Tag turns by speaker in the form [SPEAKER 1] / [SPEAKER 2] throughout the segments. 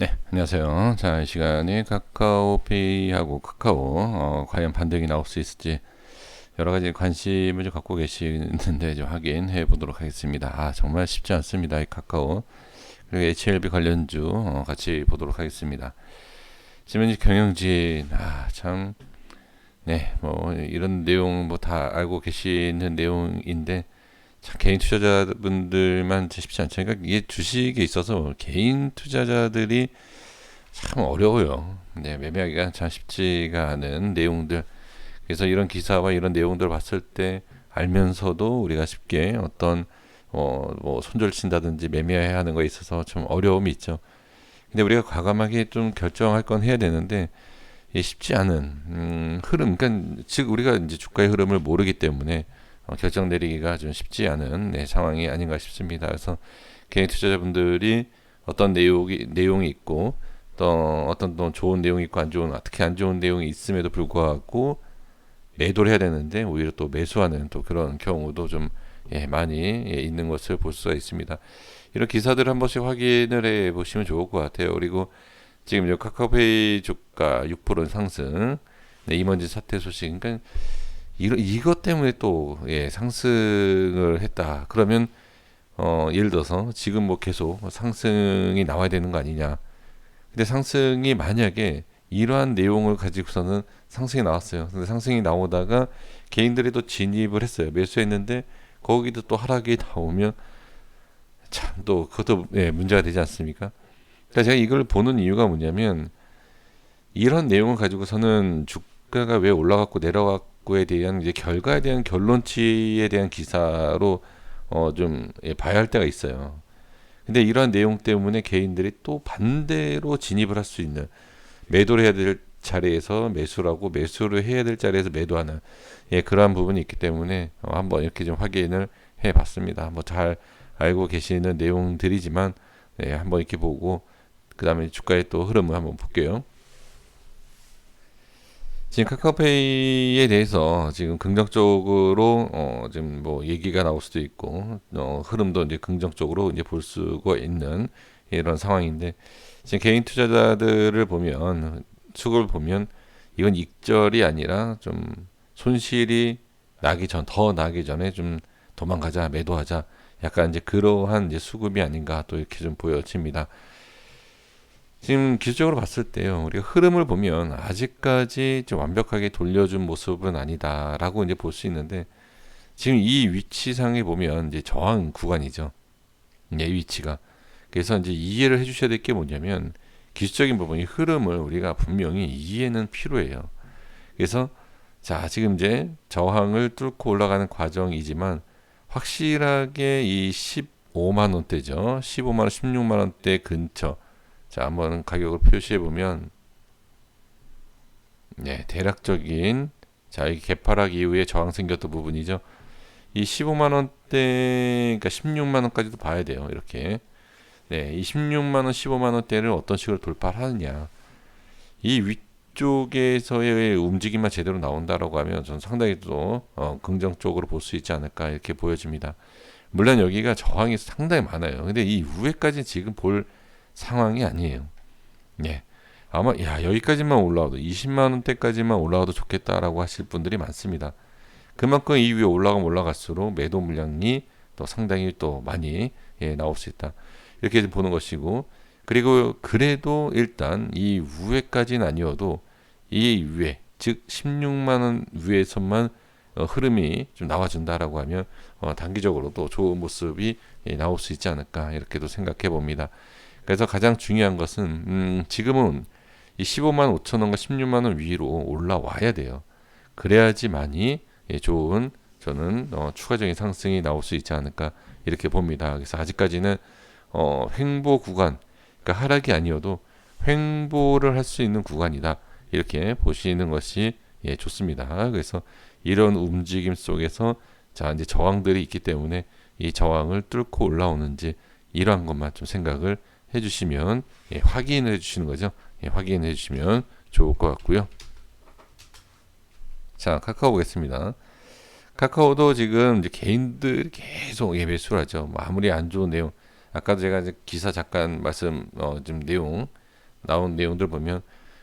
[SPEAKER 1] 네, 안녕하세요. 자, 이 시간에 카카오페이하고 카카오 과연 반등이 나올 수 있을지 여러 가지 관심을 좀 갖고 계시는데 좀 확인해 보도록 하겠습니다. 정말 쉽지 않습니다. 이 카카오 그리고 HLB 관련주 같이 보도록 하겠습니다. 지금 이제 경영진 참 네, 뭐 이런 내용 뭐 다 알고 계시는 내용인데 참 개인 투자자분들만 쉽지 않죠. 그러니까 이게 주식에 있어서 개인 투자자들이 참 어려워요. 네, 매매하기가 참 쉽지가 않은 내용들. 그래서 이런 기사와 이런 내용들을 봤을 때 알면서도 우리가 쉽게 어떤 뭐 손절 친다든지 매매해야 하는 거에 있어서 좀 어려움이 있죠. 근데 우리가 과감하게 좀 결정할 건 해야 되는데 이게 쉽지 않은 흐름. 그러니까 즉 우리가 이제 주가의 흐름을 모르기 때문에 결정 내리기가 좀 쉽지 않은 상황이 아닌가 싶습니다. 그래서 개인 투자자분들이 어떤 내용이 있고 또 어떤 또 좋은 내용이 있고 안 좋은 특히 안 좋은 내용이 있음에도 불구하고 매도를 해야 되는데 오히려 또 매수하는 또 그런 경우도 좀 많이 있는 것을 볼 수가 있습니다. 이런 기사들을 한 번씩 확인을 해 보시면 좋을 것 같아요. 그리고 지금 이제 카카오페이 주가 6% 상승, 임원진 사태 소식, 그러니까 이것 때문에 또 상승을 했다. 그러면 예를 들어서 지금 뭐 계속 상승이 나와야 되는 거 아니냐. 근데 상승이 만약에 이러한 내용을 가지고서는 상승이 나왔어요. 근데 상승이 나오다가 개인들이 또 진입을 했어요. 매수했는데 거기도 또 하락이 나오면 참 또 그것도 문제가 되지 않습니까? 그러니까 제가 이걸 보는 이유가 뭐냐면 이런 내용을 가지고서는 주가가 왜 올라갔고 내려갔고에 대한 이제 결과에 대한 결론치에 대한 기사로 좀 봐야 할 때가 있어요. 근데 이러한 내용 때문에 개인들이 또 반대로 진입을 할 수 있는 매도를 해야 될 자리에서 매수를 하고 매수를 해야 될 자리에서 매도하는 그러한 부분이 있기 때문에 한번 이렇게 좀 확인을 해봤습니다. 뭐 잘 알고 계시는 내용들이지만 한번 이렇게 보고 그 다음에 주가의 또 흐름을 한번 볼게요. 지금 카카오페이에 대해서 지금 긍정적으로 지금 뭐 얘기가 나올 수도 있고 흐름도 이제 긍정적으로 이제 볼 수가 있는 이런 상황인데 지금 개인 투자자들을 보면 수급을 보면 이건 익절이 아니라 좀 손실이 더 나기 전에 좀 도망가자 매도하자 약간 이제 그러한 이제 수급이 아닌가 또 이렇게 좀 보여집니다. 지금 기술적으로 봤을 때요, 우리가 흐름을 보면 아직까지 좀 완벽하게 돌려준 모습은 아니다라고 이제 볼 수 있는데, 지금 이 위치상에 보면 이제 저항 구간이죠. 이 위치가. 그래서 이제 이해를 해주셔야 될 게 뭐냐면, 기술적인 부분, 이 흐름을 우리가 분명히 이해는 필요해요. 그래서, 자, 지금 이제 저항을 뚫고 올라가는 과정이지만, 확실하게 이 15만 원대죠. 15만 원, 16만 원대 근처. 자, 한번 가격을 표시해 보면 대략적인 자, 이 개파락 이후에 저항 생겼던 부분이죠. 이 15만 원대 그러니까 16만 원까지도 봐야 돼요. 이렇게. 이 16만 원, 15만 원대를 어떤 식으로 돌파하느냐. 이 위쪽에서의 움직임만 제대로 나온다라고 하면 저는 상당히 또 긍정적으로 볼 수 있지 않을까 이렇게 보여집니다. 물론 여기가 저항이 상당히 많아요. 근데 이 위에까지 지금 볼 상황이 아니에요. 예. 아마 여기까지만 올라와도 20만 원대까지만 올라와도 좋겠다라고 하실 분들이 많습니다. 그만큼 이 위에 올라가면 올라갈수록 매도 물량이 또 상당히 또 많이 나올 수 있다. 이렇게 보는 것이고 그리고 그래도 일단 이 위에까지는 아니어도 이 위에 즉 16만 원 위에서만 흐름이 좀 나와준다라고 하면 단기적으로 또 좋은 모습이 나올 수 있지 않을까 이렇게도 생각해 봅니다. 그래서 가장 중요한 것은 지금은 이 15만 5천 원과 16만 원 위로 올라와야 돼요. 그래야지만이 좋은 저는 추가적인 상승이 나올 수 있지 않을까 이렇게 봅니다. 그래서 아직까지는 횡보 구간, 그러니까 하락이 아니어도 횡보를 할 수 있는 구간이다. 이렇게 보시는 것이 좋습니다. 그래서 이런 움직임 속에서 자 이제 저항들이 있기 때문에 이 저항을 뚫고 올라오는지 이러한 것만 좀 생각을 해주시면 확인을 해주시는 거죠. 확인해 주시면 좋을 것 같고요. 자, 카카오 보겠습니다. 카카오도 지금 이제 개인들이 계속 매수를 하죠. 뭐 아무리 안 좋은 내용, 아까도 제가 이제 기사 잠깐 말씀 좀 내용 나온 내용들 보면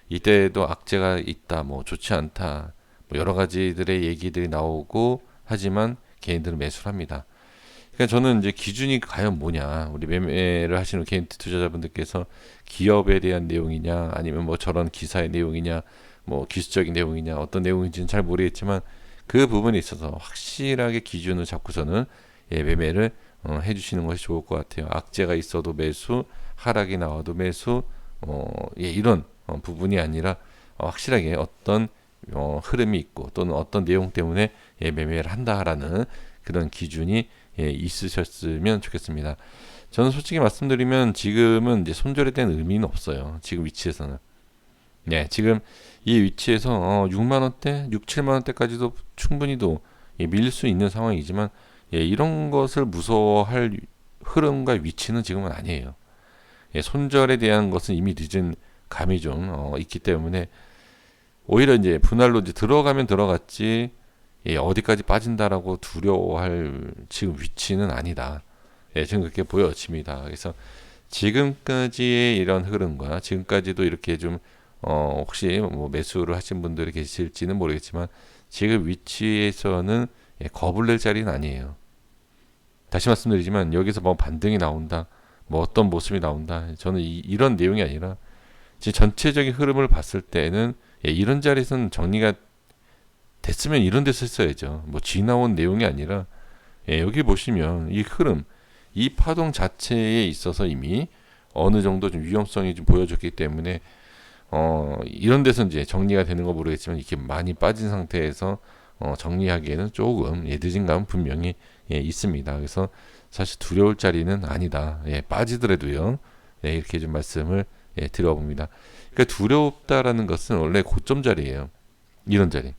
[SPEAKER 1] 이때도 악재가 있다, 뭐 좋지 않다, 뭐 여러 가지들의 얘기들이 나오고 하지만 개인들은 매수를 합니다. 그러니까 저는 이제 기준이 과연 뭐냐, 우리 매매를 하시는 개인 투자자분들께서 기업에 대한 내용이냐, 아니면 뭐 저런 기사의 내용이냐, 뭐 기술적인 내용이냐, 어떤 내용인지는 잘 모르겠지만 그 부분에 있어서 확실하게 기준을 잡고서는 매매를 해주시는 것이 좋을 것 같아요. 악재가 있어도 매수, 하락이 나와도 매수, 이런 부분이 아니라 확실하게 어떤 흐름이 있고 또는 어떤 내용 때문에 매매를 한다라는 그런 기준이 있으셨으면 좋겠습니다. 저는 솔직히 말씀드리면 지금은 이제 손절에 대한 의미는 없어요. 지금 위치에서는. 네, 지금 이 위치에서 6만 원대, 6, 7만 원대까지도 충분히도 밀릴 수 있는 상황이지만 이런 것을 무서워할 흐름과 위치는 지금은 아니에요. 손절에 대한 것은 이미 늦은 감이 좀 있기 때문에 오히려 이제 분할로 이제 들어가면 들어갔지 어디까지 빠진다라고 두려워할 지금 위치는 아니다. 지금 그렇게 보여집니다. 그래서 지금까지의 이런 흐름과 지금까지도 이렇게 좀 혹시 뭐 매수를 하신 분들이 계실지는 모르겠지만 지금 위치에서는 겁을 낼 자리는 아니에요. 다시 말씀드리지만 여기서 뭐 반등이 나온다, 뭐 어떤 모습이 나온다, 저는 이런 내용이 아니라 전체적인 흐름을 봤을 때는 이런 자리에서는 정리가 됐으면 이런 데서 했어야죠. 뭐 지나온 내용이 아니라 여기 보시면 이 흐름, 이 파동 자체에 있어서 이미 어느 정도 좀 위험성이 좀 보여졌기 때문에 이런 데서 이제 정리가 되는 거 모르겠지만 이렇게 많이 빠진 상태에서 정리하기에는 조금 늦은 감은 분명히 있습니다. 그래서 사실 두려울 자리는 아니다. 빠지더라도요. 이렇게 좀 말씀을 드려봅니다. 그러니까 두렵다라는 것은 원래 고점 자리예요. 이런 자리.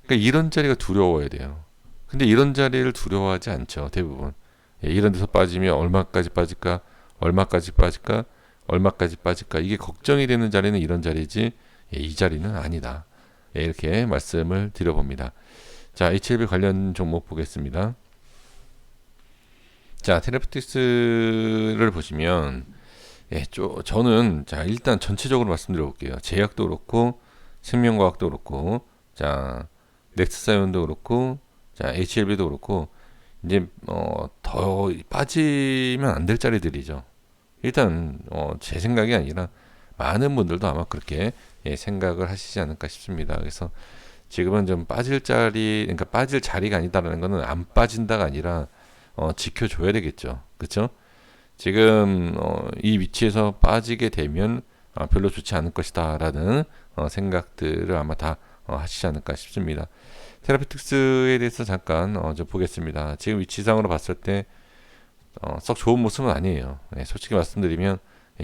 [SPEAKER 1] 그러니까 이런 자리가 두려워야 돼요. 근데 이런 자리를 두려워하지 않죠. 대부분. 이런 데서 빠지면 얼마까지 빠질까? 얼마까지 빠질까? 얼마까지 빠질까? 이게 걱정이 되는 자리는 이런 자리지 이 자리는 아니다. 이렇게 말씀을 드려봅니다. 자, HLB 관련 종목 보겠습니다. 자, 테라피틱스를 보시면 저는 자 일단 전체적으로 말씀드려 볼게요. 제약도 그렇고 생명과학도 그렇고 자 넥스사이온도 그렇고 자 HLB도 그렇고 이제 더 빠지면 안 될 자리들이죠. 일단 제 생각이 아니라 많은 분들도 아마 그렇게 생각을 하시지 않을까 싶습니다. 그래서 지금은 좀 빠질 자리, 그러니까 빠질 자리가 아니다라는 거는 안 빠진다가 아니라 지켜줘야 되겠죠. 그렇죠? 지금 이 위치에서 빠지게 되면 별로 좋지 않을 것이다라는 생각들을 아마 다 하시지 않을까 싶습니다. 테라피틱스에 대해서 잠깐 좀 보겠습니다. 지금 위치상으로 봤을 때 썩 좋은 모습은 아니에요. 솔직히 말씀드리면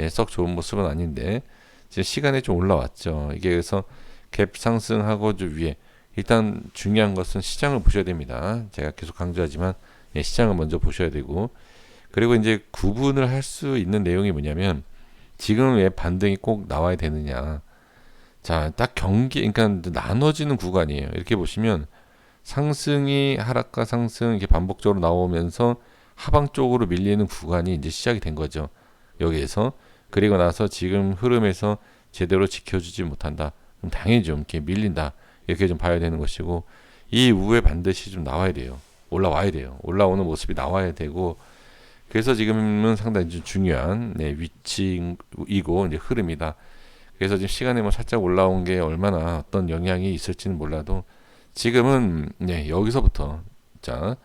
[SPEAKER 1] 썩 좋은 모습은 아닌데 지금 시간에 좀 올라왔죠. 이게 그래서 갭 상승하고 좀 위에 일단 중요한 것은 시장을 보셔야 됩니다. 제가 계속 강조하지만 시장을 먼저 보셔야 되고 그리고 이제 구분을 할 수 있는 내용이 뭐냐면 지금 왜 반등이 꼭 나와야 되느냐. 자, 딱 그러니까 나눠지는 구간이에요. 이렇게 보시면 상승이 하락과 상승 이렇게 반복적으로 나오면서 하방 쪽으로 밀리는 구간이 이제 시작이 된 거죠. 여기에서 그리고 나서 지금 흐름에서 제대로 지켜주지 못한다. 그럼 당연히 좀 이렇게 밀린다. 이렇게 좀 봐야 되는 것이고 이 이후에 반드시 좀 나와야 돼요. 올라와야 돼요. 올라오는 모습이 나와야 되고 그래서 지금은 상당히 좀 중요한 위치이고 이제 흐름이다. 그래서 지금 시간에 뭐 살짝 올라온 게 얼마나 어떤 영향이 있을지는 몰라도 지금은 여기서부터 자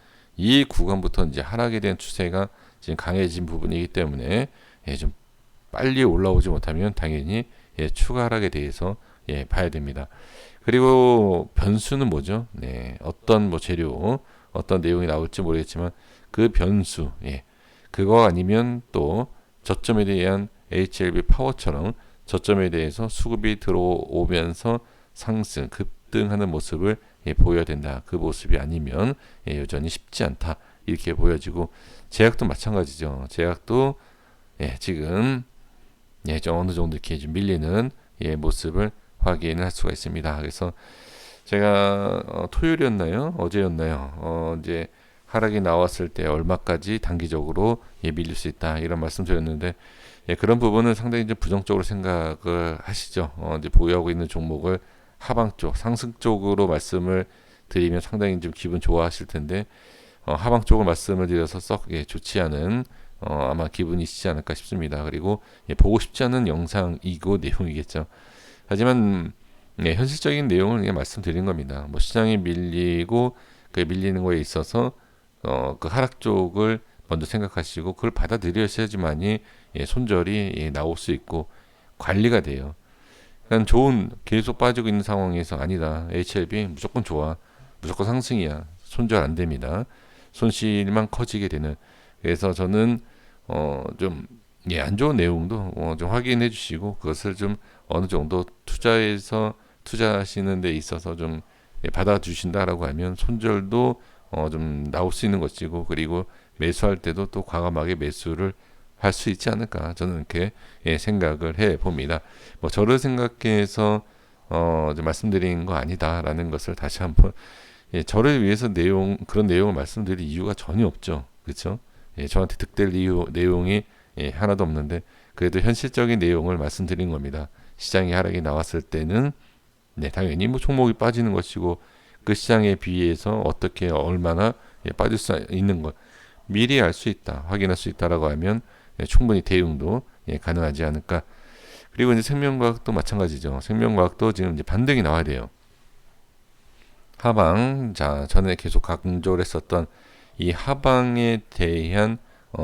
[SPEAKER 1] 이 구간부터 이제 하락에 대한 추세가 지금 강해진 부분이기 때문에 좀 빨리 올라오지 못하면 당연히 추가 하락에 대해서 봐야 됩니다. 그리고 변수는 뭐죠? 어떤 뭐 재료, 어떤 내용이 나올지 모르겠지만 그 변수, 그거 아니면 또 저점에 대한 HLB 파워처럼 저점에 대해서 수급이 들어오면서 상승, 급등하는 모습을 보여야 된다. 그 모습이 아니면 여전히 쉽지 않다. 이렇게 보여지고 제약도 마찬가지죠. 제약도 지금 좀 어느 정도 이렇게 좀 밀리는 모습을 확인을 할 수가 있습니다. 그래서 제가 토요일이었나요? 어제였나요? 이제 하락이 나왔을 때 얼마까지 단기적으로 밀릴 수 있다 이런 말씀드렸는데 예, 그런 부분은 상당히 이제 부정적으로 생각을 하시죠. 이제 보유하고 있는 종목을 하방 쪽, 상승 쪽으로 말씀을 드리면 상당히 좀 기분 좋아하실 텐데 하방 쪽을 말씀을 드려서 썩 예, 좋지 않은 아마 기분이시지 않을까 싶습니다. 그리고 예, 보고 싶지 않은 영상이고 내용이겠죠. 하지만 예, 현실적인 내용을 그냥 말씀드린 겁니다. 뭐 시장이 밀리고 그 밀리는 거에 있어서 그 하락 쪽을 먼저 생각하시고 그걸 받아들여야지만이 예, 손절이 예, 나올 수 있고 관리가 돼요. 그냥 좋은 계속 빠지고 있는 상황에서 아니다. HLB 무조건 좋아. 무조건 상승이야. 손절 안 됩니다. 손실만 커지게 되는. 그래서 저는 좀 예, 안 좋은 내용도 좀 확인해 주시고 그것을 좀 어느 정도 투자하시는 데 있어서 좀 예, 받아 주신다라고 하면 손절도 좀 나올 수 있는 것이고 그리고 매수할 때도 또 과감하게 매수를 할 수 있지 않을까 저는 이렇게 예, 생각을 해 봅니다. 뭐 저를 생각해서 좀 말씀드린 거 아니다라는 것을 다시 한번 예, 저를 위해서 그런 내용을 말씀드릴 이유가 전혀 없죠. 그렇죠? 예, 저한테 득될 내용이 예, 하나도 없는데 그래도 현실적인 내용을 말씀드린 겁니다. 시장이 하락이 나왔을 때는 네, 당연히 뭐 종목이 빠지는 것이고 그 시장에 비해서 어떻게 얼마나 예, 빠질 수 있는 것 미리 알 수 있다, 확인할 수 있다라고 하면 예, 충분히 대응도 예, 가능하지 않을까. 그리고 이제 생명과학도 마찬가지죠. 생명과학도 지금 이제 반등이 나와야 돼요. 하방, 자 전에 계속 강조를 했었던 이 하방에 대한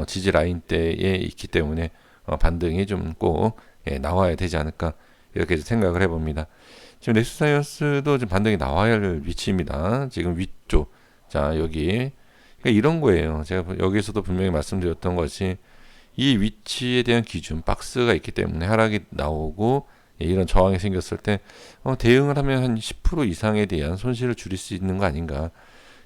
[SPEAKER 1] 지지 라인대에 있기 때문에 반등이 좀 꼭 예, 나와야 되지 않을까 이렇게 생각을 해봅니다. 지금 넥스사이언스도 지금 반등이 나와야 할 위치입니다. 지금 위쪽, 자 여기 그러니까 이런 거예요. 제가 여기서도 분명히 말씀드렸던 것이 이 위치에 대한 기준 박스가 있기 때문에 하락이 나오고 예, 이런 저항이 생겼을 때 대응을 하면 한 10% 이상에 대한 손실을 줄일 수 있는 거 아닌가.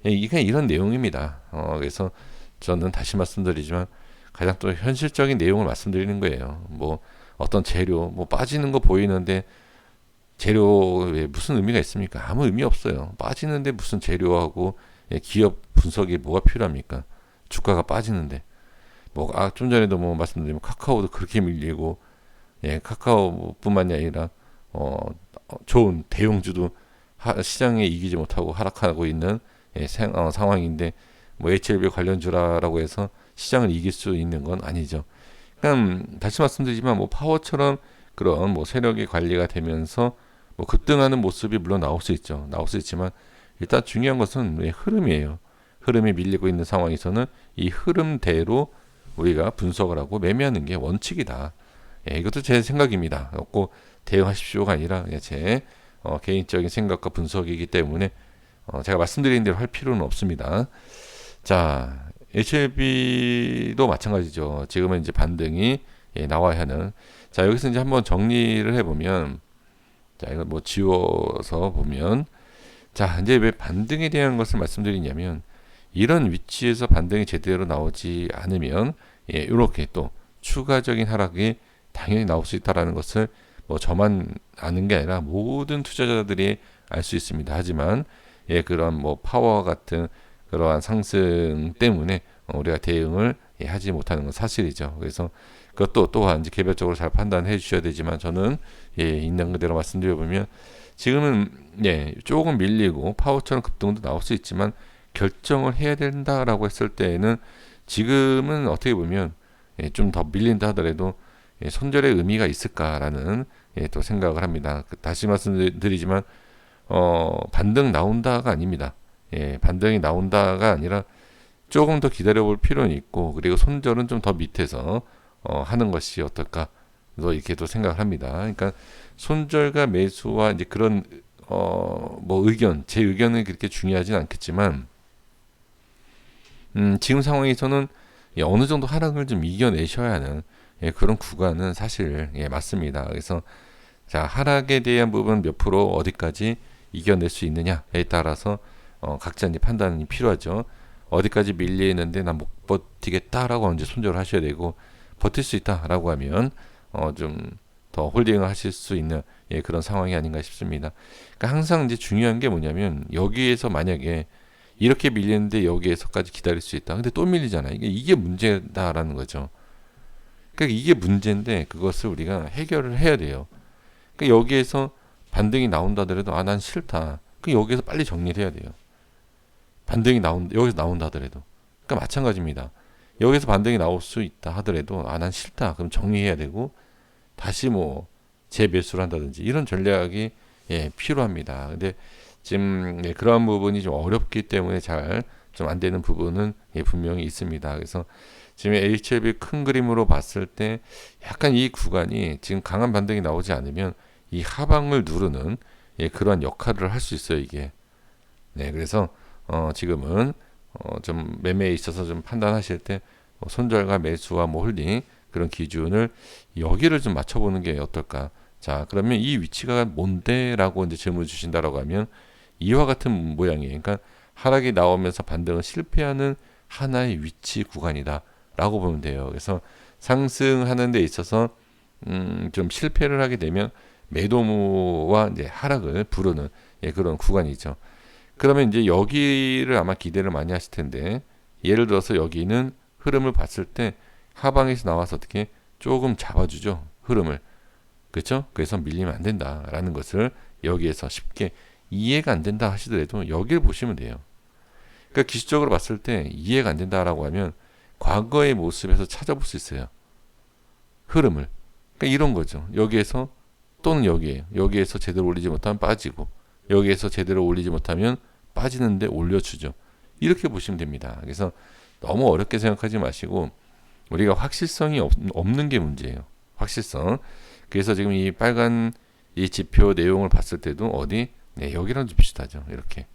[SPEAKER 1] 예, 이게 이런 내용입니다. 그래서 저는 다시 말씀드리지만 가장 또 현실적인 내용을 말씀드리는 거예요. 뭐 어떤 재료 뭐 빠지는 거 보이는데 재료에 무슨 의미가 있습니까? 아무 의미 없어요. 빠지는데 무슨 재료하고 예, 기업 분석이 뭐가 필요합니까? 주가가 빠지는데 뭐 좀 전에도 뭐 말씀드리면 카카오도 그렇게 밀리고 예, 카카오뿐만이 아니라 좋은 대형주도 시장에 이기지 못하고 하락하고 있는 예, 상황인데 뭐 HLB 관련주라고 해서 시장을 이길 수 있는 건 아니죠. 그러니까 다시 말씀드리지만 뭐 파워처럼 그런 뭐 세력이 관리가 되면서 뭐 급등하는 모습이 물론 나올 수 있죠. 나올 수 있지만 일단 중요한 것은 흐름이에요. 흐름이 밀리고 있는 상황에서는 이 흐름대로 우리가 분석을 하고 매매하는 게 원칙이다. 예, 이것도 제 생각입니다. 꼭 대응하십시오가 아니라 제 개인적인 생각과 분석이기 때문에 제가 말씀드린 대로 할 필요는 없습니다. 자, HLB도 마찬가지죠. 지금은 이제 반등이 예, 나와야 하는. 자, 여기서 이제 한번 정리를 해보면, 자, 이거 뭐 지워서 보면, 자, 이제 왜 반등에 대한 것을 말씀드리냐면, 이런 위치에서 반등이 제대로 나오지 않으면, 예, 이렇게 또 추가적인 하락이 당연히 나올 수 있다라는 것을 뭐 저만 아는 게 아니라 모든 투자자들이 알 수 있습니다. 하지만 예, 그런 뭐 파워 같은 그러한 상승 때문에 우리가 대응을 예, 하지 못하는 건 사실이죠. 그래서 그것도 또한 이제 개별적으로 잘 판단해 주셔야 되지만 저는 예, 있는 그대로 말씀드려 보면 지금은 예, 조금 밀리고 파워처럼 급등도 나올 수 있지만 결정을 해야 된다라고 했을 때에는 지금은 어떻게 보면 예, 좀 더 밀린다 하더라도 예, 손절의 의미가 있을까라는 예, 또 생각을 합니다. 다시 말씀드리지만 반등 나온다가 아닙니다. 예, 반등이 나온다가 아니라 조금 더 기다려볼 필요는 있고 그리고 손절은 좀 더 밑에서 하는 것이 어떨까 또 이렇게 또 생각을 합니다. 그러니까 손절과 매수와 이제 그런 뭐 제 의견은 그렇게 중요하진 않겠지만 지금 상황에서는 예, 어느 정도 하락을 좀 이겨내셔야 하는 예, 그런 구간은 사실 예, 맞습니다. 그래서 자 하락에 대한 부분 몇 프로 어디까지 이겨낼 수 있느냐에 따라서 각자 이제 판단이 필요하죠. 어디까지 밀리는데 난 못 버티겠다라고 언제 손절을 하셔야 되고 버틸 수 있다라고 하면 좀 더 홀딩을 하실 수 있는 예, 그런 상황이 아닌가 싶습니다. 그러니까 항상 이제 중요한 게 뭐냐면 여기에서 만약에 이렇게 밀리는데 여기에서까지 기다릴 수 있다. 근데 또 밀리잖아요. 이게 문제다라는 거죠. 그러니까 이게 문제인데 그것을 우리가 해결을 해야 돼요. 그러니까 여기에서 반등이 나온다 하더라도 난 싫다. 그 여기에서 빨리 정리를 해야 돼요. 반등이 여기서 나온다 하더라도. 그러니까 마찬가지입니다. 여기서 반등이 나올 수 있다 하더라도 난 싫다. 그럼 정리해야 되고 다시 뭐 재매수를 한다든지 이런 전략이 필요합니다. 근데 지금 그러한 부분이 좀 어렵기 때문에 잘 좀 안 되는 부분은 분명히 있습니다. 그래서 지금 HLB 큰 그림으로 봤을 때 약간 이 구간이 지금 강한 반등이 나오지 않으면 이 하방을 누르는 그런 역할을 할 수 있어요, 이게. 네, 그래서 지금은 좀 매매에 있어서 좀 판단하실 때 손절과 매수와 뭐 홀딩 그런 기준을 여기를 좀 맞춰보는 게 어떨까? 자, 그러면 이 위치가 뭔데라고 이제 질문 주신다라고 하면 이와 같은 모양이에요. 그러니까 하락이 나오면서 반등을 실패하는 하나의 위치 구간이다라고 보면 돼요. 그래서 상승하는 데 있어서 좀 실패를 하게 되면 매도무와 이제 하락을 부르는 그런 구간이죠. 그러면 이제 여기를 아마 기대를 많이 하실 텐데 예를 들어서 여기는 흐름을 봤을 때 하방에서 나와서 어떻게 조금 잡아주죠. 흐름을. 그렇죠? 그래서 밀리면 안 된다라는 것을 여기에서 쉽게 이해가 안 된다 하시더라도 여기를 보시면 돼요. 그러니까 기술적으로 봤을 때 이해가 안 된다라고 하면 과거의 모습에서 찾아볼 수 있어요. 흐름을. 그러니까 이런 거죠. 여기에서 또는 여기에서 제대로 올리지 못하면 빠지고 여기에서 제대로 올리지 못하면 빠지는데 올려주죠. 이렇게 보시면 됩니다. 그래서 너무 어렵게 생각하지 마시고 우리가 확실성이 없는 게 문제예요. 확실성. 그래서 지금 이 빨간 이 지표 내용을 봤을 때도 여기랑 좀 비슷하죠. 이렇게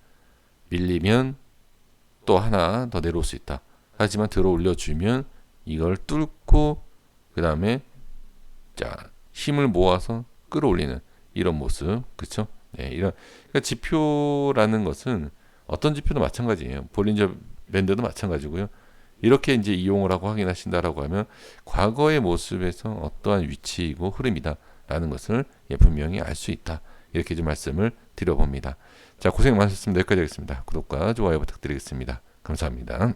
[SPEAKER 1] 밀리면 또 하나 더 내려올 수 있다. 하지만 들어 올려주면 이걸 뚫고 그 다음에 자 힘을 모아서 끌어올리는 이런 모습, 그렇죠? 네, 이런 그러니까 지표라는 것은 어떤 지표도 마찬가지예요. 볼린저 밴드도 마찬가지고요. 이렇게 이제 이용을 하고 확인하신다라고 하면 과거의 모습에서 어떠한 위치이고 흐름이다라는 것을 분명히 알 수 있다. 이렇게 좀 말씀을 드려봅니다. 자, 고생 많으셨습니다. 여기까지 하겠습니다. 구독과 좋아요 부탁드리겠습니다. 감사합니다.